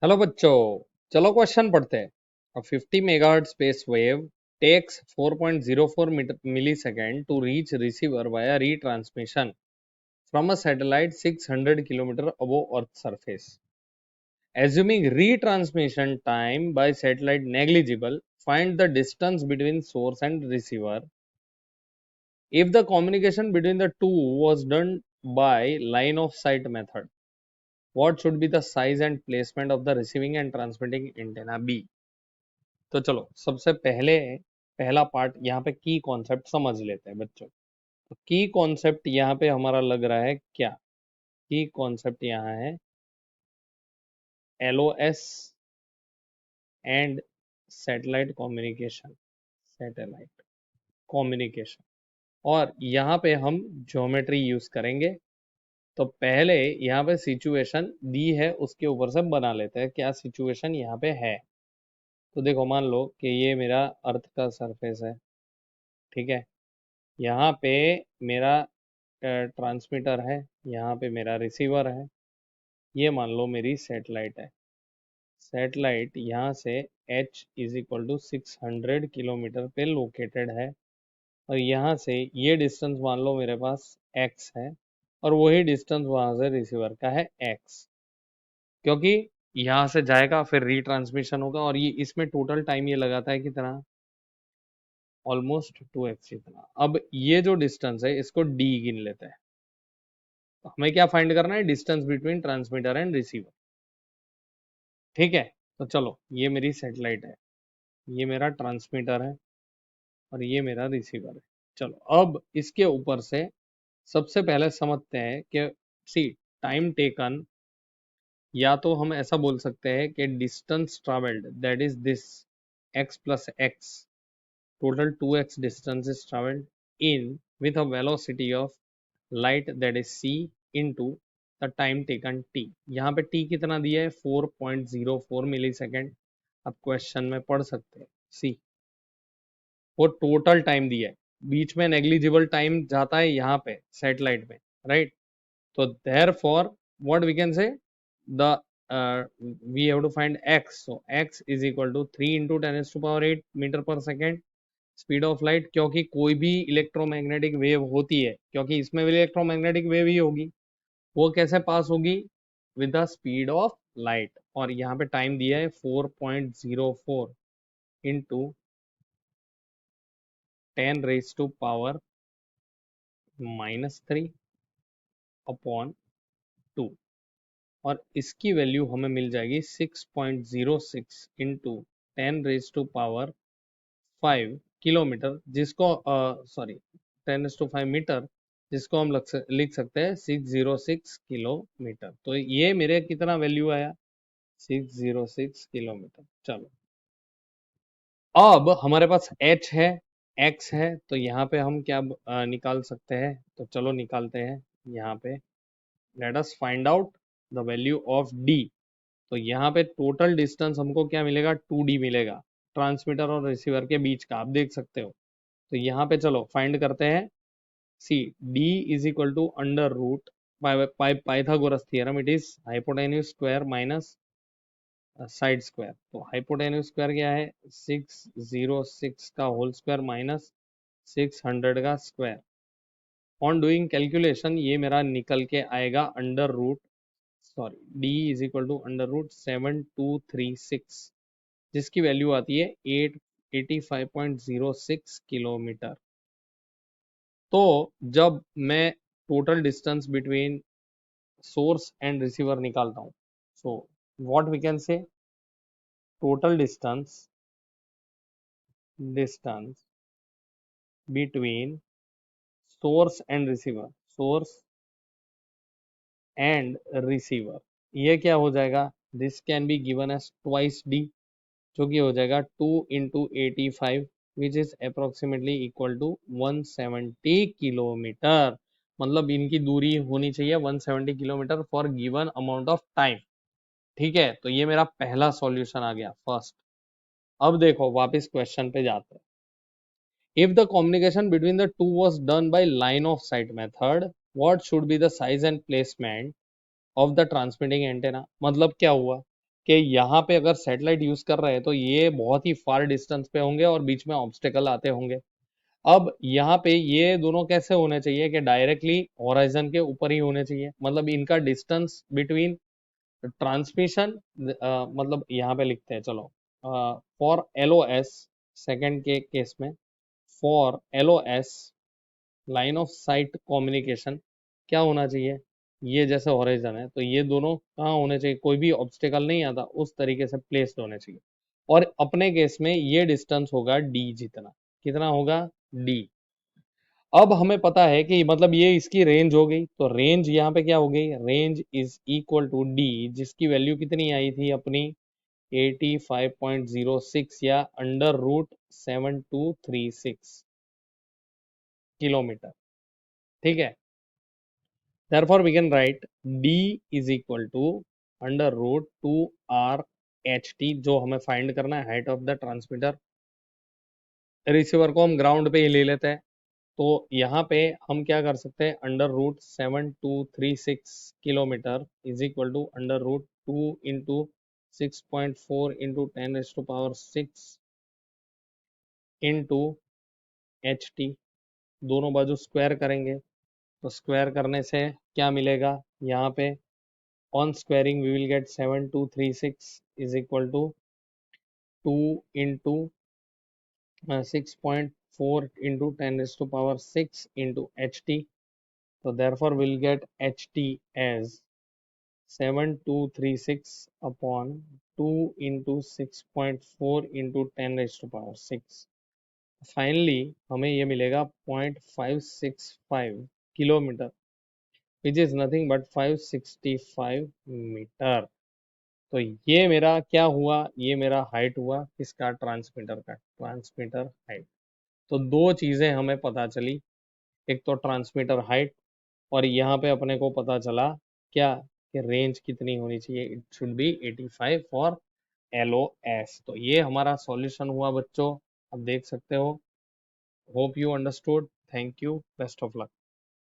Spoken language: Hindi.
हेलो बच्चों, चलो क्वेश्चन पढ़ते हैं। A 50 megahertz space wave takes 4.04 millisecond to reach receiver via retransmission from a satellite 600 kilometer above Earth's surface. Assuming retransmission time by satellite negligible, find the distance between source and receiver. If the communication between the two was done by line of sight method, what should be the size and placement of the receiving and transmitting antenna be? तो चलो सबसे पहले पहला पार्ट यहाँ पे की कॉन्सेप्ट समझ लेते हैं बच्चों। तो की कॉन्सेप्ट यहाँ पे हमारा लग रहा है क्या? की कॉन्सेप्ट यहाँ है LOS and satellite communication. Satellite communication और यहाँ पे हम ज्योमेट्री यूज करेंगे। तो पहले यहाँ पे सिचुएशन दी है, उसके ऊपर से बना लेते हैं क्या सिचुएशन यहाँ पे है। तो देखो, मान लो कि ये मेरा अर्थ का सरफेस है, ठीक है। यहाँ पे मेरा ट्रांसमीटर है, यहाँ पे मेरा रिसीवर है, ये मान लो मेरी सैटेलाइट है। सैटेलाइट यहाँ से h is equal to 600 kilometre पे लोकेटेड है और यहाँ से ये डिस्टेंस मान लो मेरे पास x है और वही डिस्टेंस वहाँ से रिसीवर का है x, क्योंकि यहाँ से जाएगा फिर रीट्रांसमिशन होगा और ये इसमें टोटल टाइम ये लगाता है कितना, ऑलमोस्ट 2x जितना। अब ये जो डिस्टेंस है इसको d गिन लेते हैं। तो हमें क्या फाइंड करना है, distance between transmitter and receiver, ठीक है। तो चलो, ये मेरी सैटेलाइट है, ये मेरा ट्रांसमीटर है और ये मेरा रिसीवर है। चलो अब इसके ऊपर से सबसे पहले समझते हैं कि सी टाइम टेकन, या तो हम ऐसा बोल सकते हैं कि distance travelled that is this x plus x, total 2x distance is traveled in with a velocity of light that is c into the time taken t। यहाँ पे t कितना दिया है, 4.04 मिलीसेकेंड। अब क्वेश्चन में पढ़ सकते हैं सी, वो टोटल टाइम दिया है, बीच में नेग्लिजिबल टाइम जाता है यहाँ पे सैटेलाइट में, राइट। तो therefore what we can say, the we have to find x, so x is equal to 3 into 10 raised to power 8 metre पर सेकेंड स्पीड ऑफ लाइट। क्योंकि कोई भी इलेक्ट्रोमैग्नेटिक वेव होती है, क्योंकि इसमें भी इलेक्ट्रोमैग्नेटिक वेव ही होगी, वो कैसे पास होगी, with the speed of light. और यहाँ पे टाइम दिया है 4.04 into 10 raise to power -3 upon 2, और इसकी वैल्यू हमें मिल जाएगी 6.06 into 10 raise to power 5 kilometre, जिसको सॉरी 10⁵ मीटर, जिसको हम लिख सकते हैं 606 किलोमीटर। तो ये मेरे कितना वैल्यू आया, 606 किलोमीटर। चलो अब हमारे पास h है, x है, तो यहाँ पे हम क्या निकाल सकते हैं, तो चलो निकालते हैं। यहाँ पे let us find out the value of d। तो यहाँ पे टोटल डिस्टेंस हमको क्या मिलेगा, 2d मिलेगा, ट्रांसमीटर और रिसीवर के बीच का, आप देख सकते हो। तो यहाँ पे चलो फाइंड करते हैं। See d is equal to under root Pythagoras theorem, it is hypotenuse square minus side square. तो हाइपोटेन्यूज स्क्वायर क्या है, 606 का होल स्क्वायर माइनस 600 का स्क्वायर। ऑन डूइंग कैलकुलेशन ये मेरा निकल के आएगा under root, sorry d is equal to under root 7236, जिसकी वैल्यू आती है 85.06 किलोमीटर। तो जब मैं total distance between source and receiver निकालता हूँ, so what we can say, total distance between source and receiver, source and receiver, ये क्या हो जाएगा, this can be given as twice D, जो कि हो जाएगा 2 into 85 which is approximately equal to 170 kilometre. मतलब इनकी दूरी होनी चाहिए 170 kilometre for given amount of time, ठीक है। तो ये मेरा पहला सॉल्यूशन आ गया, फर्स्ट। अब देखो वापस क्वेश्चन पे जाते हैं। If the communication between the two was done by line of site method, what should be the size and placement of the transmitting antenna. मतलब क्या हुआ कि यहाँ पे अगर सैटेलाइट यूज कर रहे हैं तो ये बहुत ही फार डिस्टेंस पे होंगे और बीच में ऑब्स्टेकल आते होंगे। अब यहाँ पे ये दोनों कैसे होने चाहिए कि डायरेक्टली होराइजन के ऊपर ही होने चाहिए, मतलब इनका डिस्टेंस बिटवीन ट्रांसमिशन, मतलब यहाँ पे लिखते हैं चलो, फॉर LOS, सेकंड के केस में for LOS line of site communication क्या होना चाहिए, ये जैसे होराइजन है तो ये दोनों कहाँ होने चाहिए, कोई भी ऑब्स्टेकल नहीं आता, उस तरीके से प्लेस्ड होने चाहिए। और अपने केस में ये डिस्टेंस होगा d, जितना कितना होगा d। अब हमें पता है कि मतलब ये इसकी रेंज हो गई, तो रेंज यहाँ पे क्या हो गई, range is equal to d, जिसकी वैल्यू कितनी आई थी अपनी 85.06 या √7236 किलोमीटर। ठीक है, therefore we can write d is equal to √2r/ht, जो हमें फाइंड करना है height of the transmitter. Receiver को हम ग्राउंड पे ही ले लेते हैं, तो यहाँ पे हम क्या कर सकते हैं, √7236 kilometre is equal to √2 into 6.4 into 10⁶ into ht, दोनों बाजू स्क्वायर करेंगे तो स्क्वायर करने से क्या मिलेगा, यहाँ पे on squaring we will get 7236 is equal to 2 into 6.4 into 10⁶ into ht, so therefore we'll get ht as 7236 upon 2 into 6.4 into 10⁶। Finally हमें ये मिलेगा 0.565 kilometre, which is nothing but 565 metre. तो ये मेरा क्या हुआ, ये मेरा हाइट हुआ किसका, ट्रांसमीटर का, ट्रांसमीटर हाइट। तो दो चीजें हमें पता चली, एक तो ट्रांसमीटर हाइट, और यहाँ पे अपने को पता चला क्या कि रेंज कितनी होनी चाहिए, it should be 85 for LOS। तो ये हमारा सॉल्यूशन हुआ बच्चों, आप देख सकते हो। Hope you understood, thank you, best of luck.